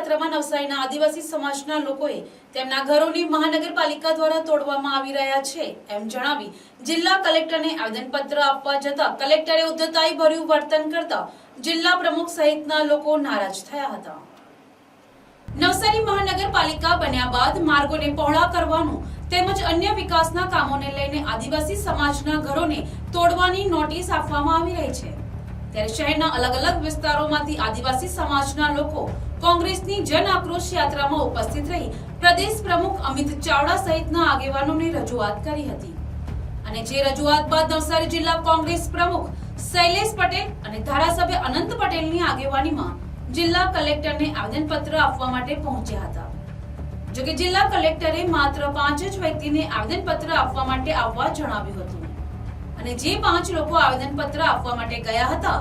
યાત્રામાં નવસારીના આદિવાસી સમાજના લોકોએ તેમના ઘરોની મહાનગરપાલિકા દ્વારા તોડવામાં આવી રહ્યા છે એમ જણાવી જિલ્લા કલેક્ટરને આવેદનપત્ર આપવા જતા કલેક્ટરે ઉદ્ધતાઈ ભર્યું વર્તન કરતા જિલ્લા પ્રમુખ સહિતના લોકો નારાજ થયા હતા। નવસારી મહાનગરપાલિકા બન્યા બાદ માર્ગોને પહોળા કરવાનું તેમજ અન્ય વિકાસના કામોને લઈને આદિવાસી સમાજના ઘરોને તોડવાની નોટિસ આપવામાં આવી રહી છે। ત્યારે શહેરના અલગ અલગ વિસ્તારોમાંથી આદિવાસી સમાજના લોકો કોંગ્રેસની જન આક્રોશ યાત્રામાં ઉપસ્થિત રહી પ્રદેશ પ્રમુખ અમિત ચાવડા સહિતના આગેવાનોને રજૂઆત કરી હતી અને જે રજૂઆત બાદ નવસારી જિલ્લા કોંગ્રેસ પ્રમુખ શૈલેષ પટેલ અને ધારાસભ્ય અનંત પટેલની આગેવાનીમાં જિલ્લા કલેક્ટરને આવેદનપત્ર આપવા માટે પહોંચ્યા હતા। જો કે જિલ્લા કલેક્ટરે માત્ર 5 જ વ્યક્તિને આવેદનપત્ર આપવા માટે આવવા જણાવ્યું હતું અને જે 5 લોકો આવેદનપત્ર આપવા માટે ગયા હતા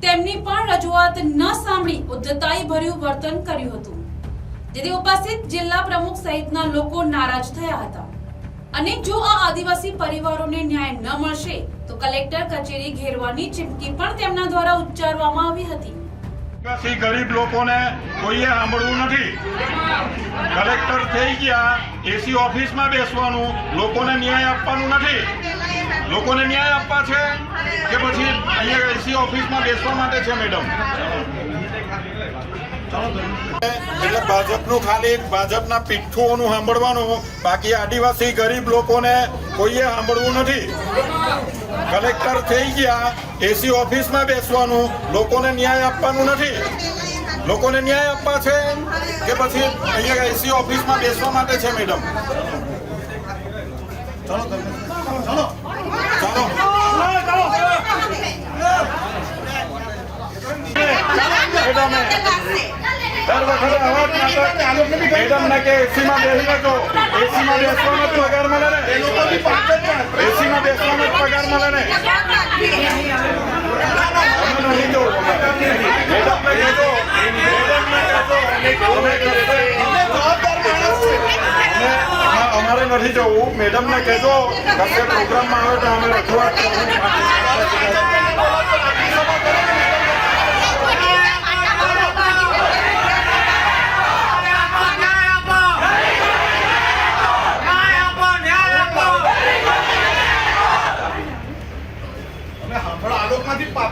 તેમની પણ રજૂઆત ન સાંભળી ઉદ્ધતાઈ ભર્યું વર્તન કર્યું હતું, જેથી ઉપસ્થિત જિલ્લા પ્રમુખ સહિતના લોકો નારાજ થયા હતા અને જો આ આદિવાસી પરિવારોને ન્યાય ન મળશે તો કલેક્ટર કચેરી ઘેરવાની ચીમકી પણ તેમના દ્વારા ઉચ્ચારવામાં આવી હતી। આદિવાસી ગરીબ લોકોને કોઈએ સાંભળવું નથી। કલેક્ટર થઈ ગયા, એસી ઓફિસમાં બેસવાનું, લોકોને ન્યાય આપવાનું નથી। લોકોને ન્યાય આપવા છે કે પછી અહીંયા એસી ઓફિસમાં બેસવા માટે છે મેડમ? એટલે ભાજપનું ખાલી ભાજપના પીઠુઓનું સાંભળવાનું, બાકી આદિવાસી ગરીબ લોકોને કોઈએ સાંભળવું નથી। કલેક્ટર થઈ ગયા, એસી ઓફિસમાં બેસવાનું, લોકોને ન્યાય આપવાનું નથી। લોકોને ન્યાય આપવા છે કે પછી અહીંયા એસી ઓફિસમાં બેસવા માટે છે મેડમ? ચાલો ચાલો મેડમ કે એસીમાં બેસી લેજો, એસીમાં બેસવાનો જ પગાર મળે ને, એસીમાં બેસવાનો જ પગાર મળે ને। અમારે નથી જવું, મેડમ ને કહેજો કશે પ્રોગ્રામમાં આવે તો અમે રજૂઆત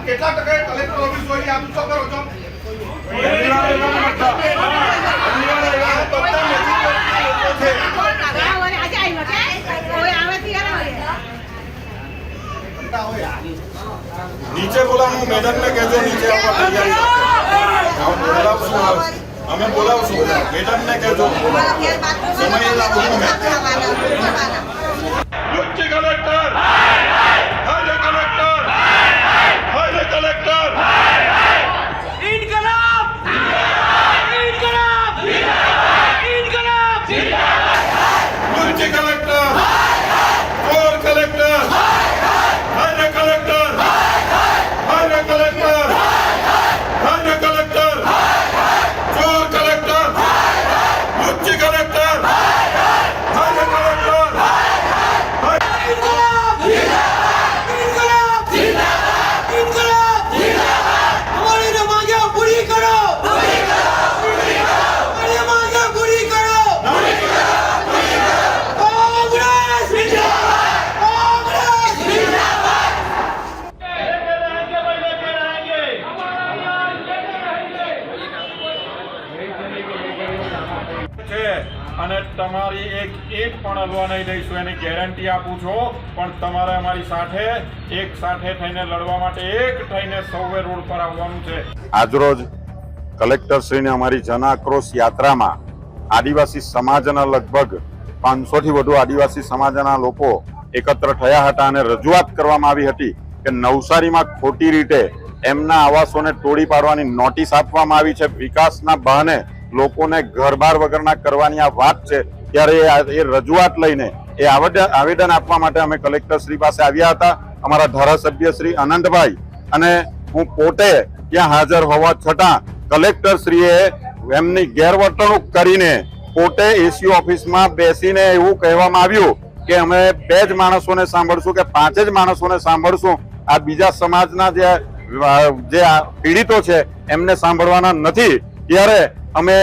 કેટલા ટકા કલેક્ટર ઓફિસ હોય આપ શું કરો છો? નીચે બોલાવું, મેડમ ને કહેજો નીચે બોલાવશું, અમે બોલાવશું, મેડમ ને કહેજો સમય લાગુ। કલેક્ટર कलेक्टर इनकलाब इनकलाब इनकलाब मुझे कलेक्टर और कलेक्टर हर कलेक्टर हर कलेक्टर हर कलेक्टर और कलेक्टर मुझे कलेक्टर हर कलेक्टर અને તમારી એક પણ હલવા નહીં દઈશું એની ગેરંટી આપું છું। પણ તમારે અમારી સાથે એક સાથે થઈને લડવા માટે એક થઈને સૌએ રોડ પર આવવાનું છે। આજરોજ કલેક્ટર શ્રીને અમારી જન આક્રોશ યાત્રામાં આદિવાસી સમાજના લગભગ 500 થી વધુ આદિવાસી સમાજના લોકો એકત્ર થયા હતા અને રજૂઆત કરવામાં આવી હતી કે નવસારીમાં ખોટી રીતે એમના આવાસોને તોડી પાડવાની નોટિસ આપવામાં આવી છે। વિકાસના બહાને લોકોને ઘરબાર વગરના કરવાની આ વાત છે, ત્યારે એ રજૂઆત લઈને એ આવેદન આપવા માટે અમે કલેક્ટર શ્રી પાસે આવ્યા હતા। અમારા ધારાસભ્ય શ્રી અનંતભાઈ અને હું પોતે ત્યાં હાજર હોવા છતાં કલેક્ટર શ્રીએ એમની ગેરવર્તણૂક કરીને પોતે એસી ઓફિસમાં બેસીને એવું કહેવામાં આવ્યું કે અમે 2 જ માણસોને સાંભળશું કે 5 જ માણસોને સાંભળશું, આ બીજા સમાજના જે પીડિતો છે એમને સાંભળવાના નથી। ત્યારે અમે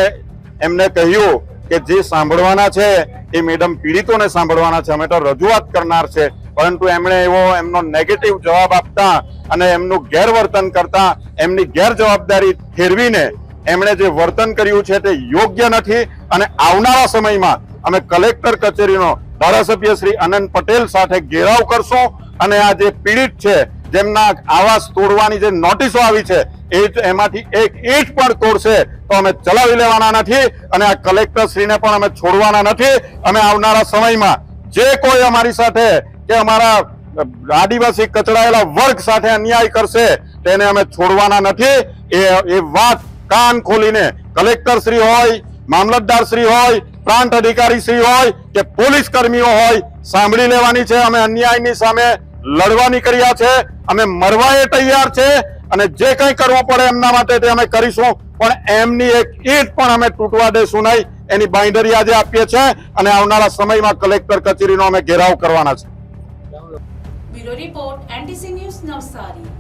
એમને કહ્યું કે જે સાંભળવાના છે એ મેડમ પીડિતોને સાંભળવાના છે, અમે તો રજૂઆત કરનાર છે, પરંતુ એમણે એમનો નેગેટિવ જવાબ આપતા અને એમનું ગેરવર્તન કરતા એમની ગેરજવાબદારી ઠેરવીને એમણે જે વર્તન કર્યું છે તે યોગ્ય નથી. અને આવનારા સમયમાં અમે કલેક્ટર કચેરીનો ધારાસભ્ય શ્રી આનંદ પટેલ સાથે ઘેરાવ કરશું અને આ જે પીડિત છે જેમના આવાસ તોડવાની જે નોટિસો આવી છે એમાંથી એક ઈંટ પણ તોડશે તો અમે ચલાવી લેવાના નથી અને આ કલેક્ટર શ્રીને પણ અમે છોડવાના નથી. અમે આવનારા સમયમાં જે કોઈ અમારી સાથે કે અમારા આદિવાસી કચડાયેલા વર્ગ સાથે અન્યાય કરશે તેને અમે છોડવાના નથી. એ વાત કાન ખોલીને કલેક્ટર શ્રી હોય, મામલતદાર શ્રી હોય, પ્રાંત અધિકારી શ્રી હોય કે પોલીસ કર્મીઓ હોય સાંભળી લેવાની છે. અમે અન્યાયની સામે લડવા નીકળ્યા છે, અમે મરવાએ તૈયાર છે અને જે કંઈ કરવું પડે એમના માટે તે અમે કરીશું, પણ એમની એક ઈંટ પણ અમે તૂટવા દેશું નહીં. એની બાંયધરી આજે આપીએ છીએ અને આવનારા સમયમાં કલેક્ટર કચેરીનો અમે ઘેરાવ કરવાના છે. Bureau report NTC news Navsari.